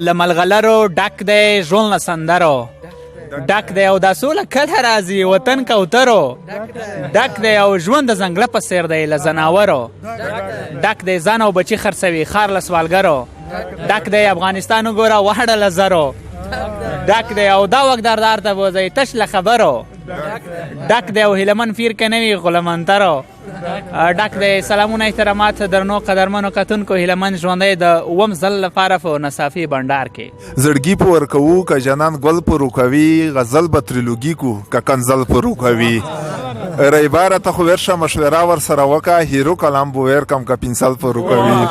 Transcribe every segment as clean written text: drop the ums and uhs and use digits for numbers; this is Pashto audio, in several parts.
له ملغلرو ډک دی ژوند له سندرو ډک دی او دا سوله کله راځي وطن کوترو ډک دی او ژوند د ځنګله په څېر دی له ځناورو ډک دی ځان او بچي خرڅوي ښار له سوالګرو ډک دی افغانستان وګوره وهډه له زرو ډک دی او دا وخت دردار ته بوځئ تش له خبرو ډک دی او هیلمن فیر که نه وي غلمنترو ډک دی سلامونه احترامات درنو قدرمنو کتونکو هیلمن ژوندی د اووم ځل لپاره په نصافي بنډار کې زړګي په ورکوو که جانان ګل په روکوي غزل به ترې کو که کنزل په روکوي ریباره ته خو ورشه مشوره ورسره وکړه هیرو کلام به ورکم که پنسل په روکوي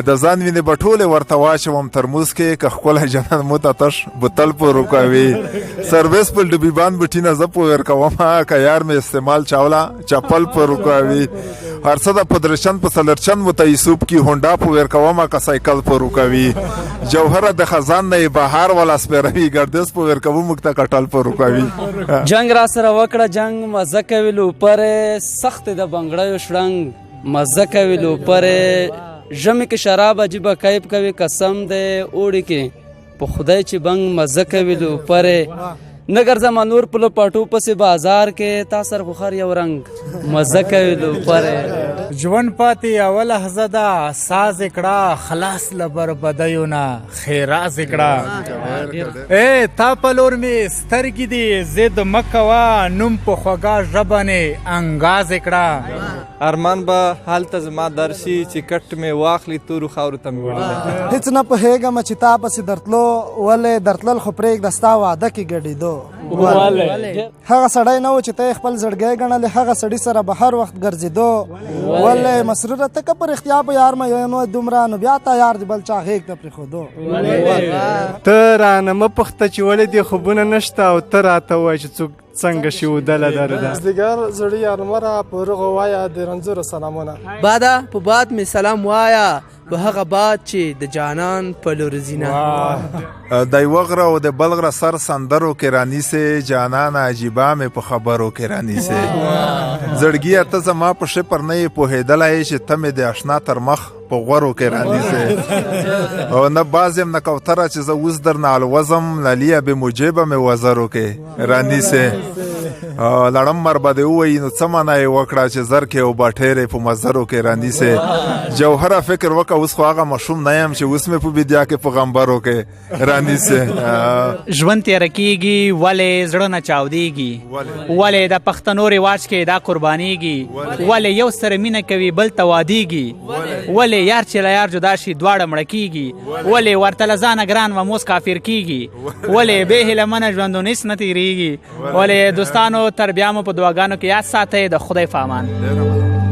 د ځان وینې به ټولې ورته واچوم ترموز کې که ښکلی جانان مو ته تش بوتل په روکوي سرویس په ډبیبان بټینه زه په ورکوم که یار مې استعمال چاوله چپل په روکوي هر څه د پدرشن په سلرچن مو ته یوسف کې هونډا په ورکوم که سایکل په روکوي جوهره د خزان نه بهار والا سپیروي ګردس په ورکوم موږ ته کټل په روکوي جنگ را سره وکړه جنگ مزه کوي لوپر سخت د بنګړیو شړنګ مزه کوي لوپر ژمي کې شراب عجیبه کیف کوي قسم دی اوړي کې په خدای چې بنګ مزه کوي لوپر نه ګرځم نور په لپاټو پسې بازار کې تا سر خو خر یو رنګ مزه کوي لوپر ژوند پاتې اوله لحظه ده ساز کړه خلاص له بربدیو نه خیراز کړه تا په لور مې سترګې دي ضد مه کوه نوم په خوږه ژبه نه انګاز کړه ارمان به هلته زما درشي چې کټ مې واخلي تورو خاورو ته مې وړي هېڅ نه پوهېږم چې تا پسې درتلو ولې درتلل خو پرېږده ستا واده کې ګډېدو هغه سړی نه و چې ته یې خپل زړګی ګڼلې هغه سړي سره به هر وخت ګرځېدو ولې مسروره ته که په رښتیا په یار مینو دومره نو بیا تا یار د بل چا غېږ ته پرېښودو ته رانه مه پوښته چې ولې دې خوبونه نشته او ته راته ووایه چې څوک څنګه شودله درده زدګار زړی یارمره په رغو وایه د رنځورو سلامونه باده په باد مې سلام وایه په هغه باد چې د جانان په لور ځینه د یوه غره او د بل غره سر سندرو کې رانیسې جانان عجیبه مې په خبرو کې رانیسې زړګیه ته زما په شپر نه یې پوهېدلی چې ته مې د اشنا تر مخ په غورو کې رانیسې او نه باز یم نه کوتره چې زه اوس درنه الوزم للیه بې مجیبه مې وزرو کې رانیسې لړم مر به دې ووایي نو څه معنا یې وکړه چې زر کې او باټیرې په مزرو کې رانیسې جوهره فکر وکړه اوس خو هغه مشوم نه یم چې اوس مې په بیدیا کې په غمبرو کې رانیسې ژوند تیره کېږي ولې زړه نه چاودېږي ولې د پښتنو رواج کې دا قربانېږي ولې یو سره مینه کوي بل ته وادېږي ولې یار چې له یار جدا شي دواړه مړه کېږي ولې ورته له ځانه ګران و موس کافر کېږي ولې بې هیله منه ژوندونیس نه تېرېږي ولې دوستانو تر بیا مو په دعاګانو کې یاد ساتئ د خدای په امان